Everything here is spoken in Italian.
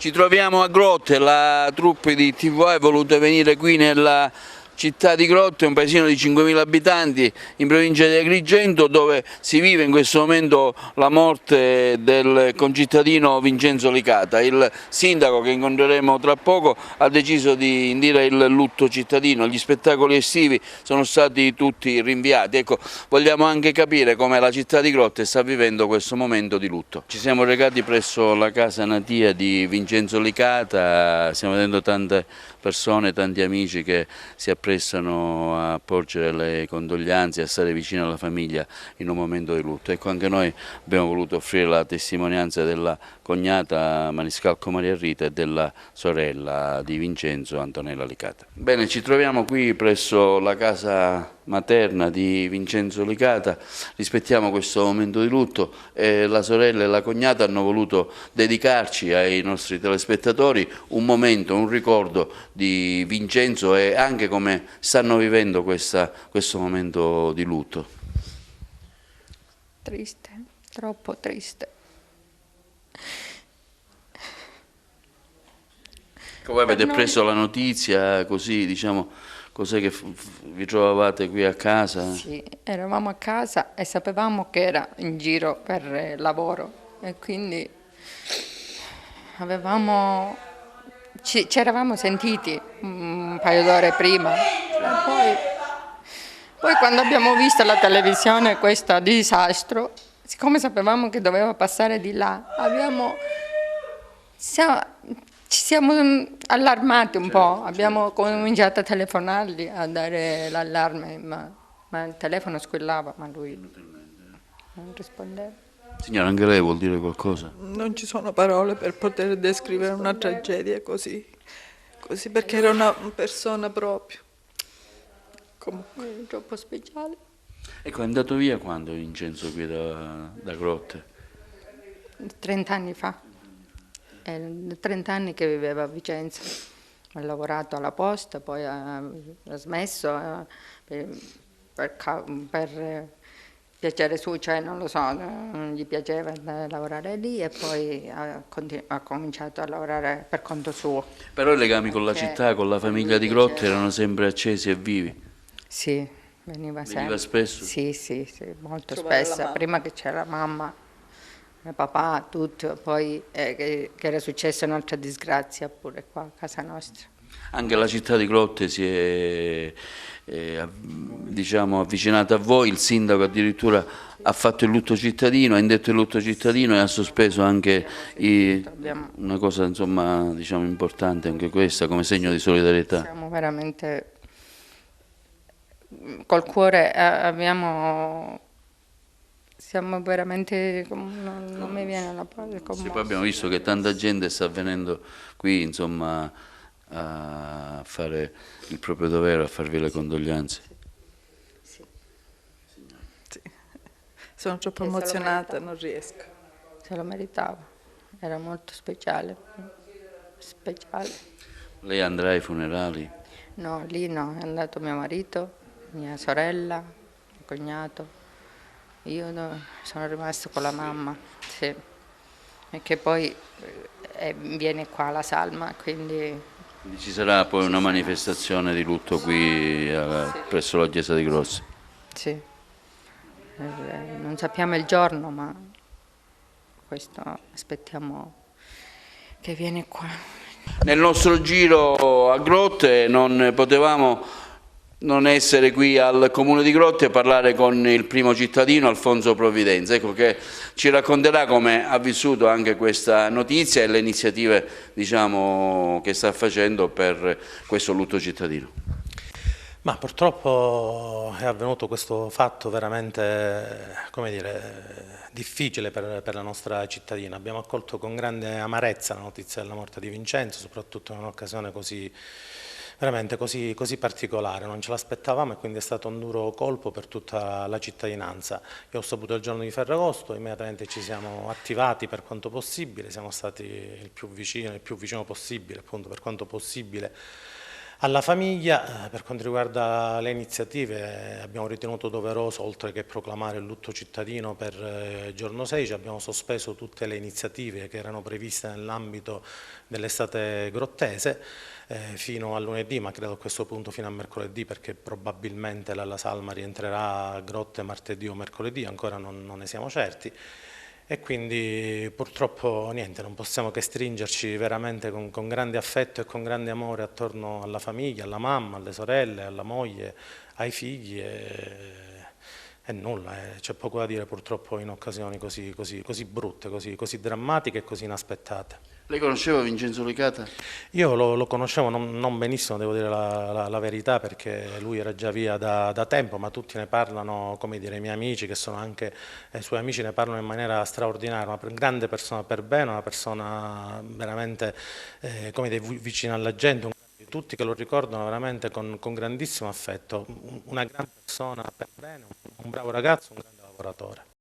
Ci troviamo a Grotte, la troupe di TVA è voluta venire qui nella città di Grotte, un paesino di 5.000 abitanti in provincia di Agrigento, dove si vive in questo momento la morte del concittadino Vincenzo Licata. Il sindaco, che incontreremo tra poco, ha deciso di indire il lutto cittadino. Gli spettacoli estivi sono stati tutti rinviati. Ecco, vogliamo anche capire come la città di Grotte sta vivendo questo momento di lutto. Ci siamo recati presso la casa natia di Vincenzo Licata, stiamo vedendo tante persone, tanti amici che si apprestano a porgere le condoglianze, a stare vicino alla famiglia in un momento di lutto. Ecco, anche noi abbiamo voluto offrire la testimonianza della cognata Maniscalco Maria Rita e della sorella di Vincenzo, Antonella Licata. Bene, ci troviamo qui presso la casa materna di Vincenzo Licata, rispettiamo questo momento di lutto e la sorella e la cognata hanno voluto dedicarci ai nostri telespettatori un momento, un ricordo di Vincenzo e anche come stanno vivendo questo momento di lutto. Triste, troppo triste. Voi avete preso la notizia così, diciamo, cos'è che vi trovavate qui a casa? Sì, eravamo a casa e sapevamo che era in giro per lavoro e quindi ci eravamo sentiti un paio d'ore prima. E poi quando abbiamo visto alla televisione questo disastro, siccome sapevamo che doveva passare di là, ci siamo allarmati un po', abbiamo cominciato a telefonargli, a dare l'allarme, ma il telefono squillava, ma lui non rispondeva. Signora, anche lei vuol dire qualcosa? Non ci sono parole per poter descrivere una tragedia così perché era una persona proprio. Comunque. Troppo speciale. Ecco, è andato via quando Vincenzo qui da Grotte? 30 anni fa. È 30 anni che viveva a Vicenza, ha lavorato alla posta, poi ha smesso per piacere suo, cioè non lo so, non gli piaceva lavorare lì e poi ha cominciato a lavorare per conto suo. Però i legami con la città, con la famiglia di Grotte erano sempre accesi e vivi? Sì, veniva sempre. Veniva spesso? Sì, molto spesso, prima che c'era mamma. Papà, tutto, poi che era successa un'altra disgrazia pure qua a casa nostra. Anche la città di Grotte si è diciamo, avvicinata a voi, il sindaco addirittura ha fatto il lutto cittadino, ha indetto il lutto cittadino e ha sospeso anche una cosa insomma, diciamo, importante anche questa come segno di solidarietà. Siamo veramente col cuore, siamo veramente, non mi viene la parola. Sì, poi abbiamo visto che tanta gente sta venendo qui, insomma, a fare il proprio dovere, a farvi le condoglianze. Sì. Sono troppo emozionata, non riesco. Se lo meritava, era molto speciale. Lei andrà ai funerali? No, lì no, è andato mio marito, mia sorella, mio cognato. Io sono rimasta con la mamma, sì, e che poi viene qua alla salma, quindi Ci sarà poi una manifestazione di lutto qui presso la chiesa di Grotte? Sì, non sappiamo il giorno, ma questo aspettiamo che viene qua. Nel nostro giro a Grotte non potevamo non essere qui al Comune di Grotte a parlare con il primo cittadino, Alfonso Provvidenza, ecco, che ci racconterà come ha vissuto anche questa notizia e le iniziative, diciamo, che sta facendo per questo lutto cittadino. Ma purtroppo è avvenuto questo fatto veramente, come dire, difficile per la nostra cittadina. Abbiamo accolto con grande amarezza la notizia della morte di Vincenzo, soprattutto in un'occasione veramente così particolare, non ce l'aspettavamo e quindi è stato un duro colpo per tutta la cittadinanza. Io ho saputo il giorno di Ferragosto, immediatamente ci siamo attivati per quanto possibile, siamo stati il più vicino possibile, appunto per quanto possibile, Alla famiglia, per quanto riguarda le iniziative, abbiamo ritenuto doveroso, oltre che proclamare il lutto cittadino per il giorno 16, abbiamo sospeso tutte le iniziative che erano previste nell'ambito dell'estate grottese fino a lunedì, ma credo a questo punto fino a mercoledì, perché probabilmente la salma rientrerà a grotte martedì o mercoledì, ancora non ne siamo certi. E quindi purtroppo niente, non possiamo che stringerci veramente con grande affetto e con grande amore attorno alla famiglia, alla mamma, alle sorelle, alla moglie, ai figli e nulla, c'è poco da dire purtroppo in occasioni così brutte, così drammatiche e così inaspettate. Lei conosceva Vincenzo Licata? Io lo conoscevo non benissimo, devo dire la verità, perché lui era già via da tempo, ma tutti ne parlano, come dire, i miei amici, che sono anche suoi amici, ne parlano in maniera straordinaria, una grande persona per bene, una persona veramente, come dire, vicina alla gente, tutti che lo ricordano veramente con grandissimo affetto, una grande persona per bene, un bravo ragazzo, un grande lavoratore.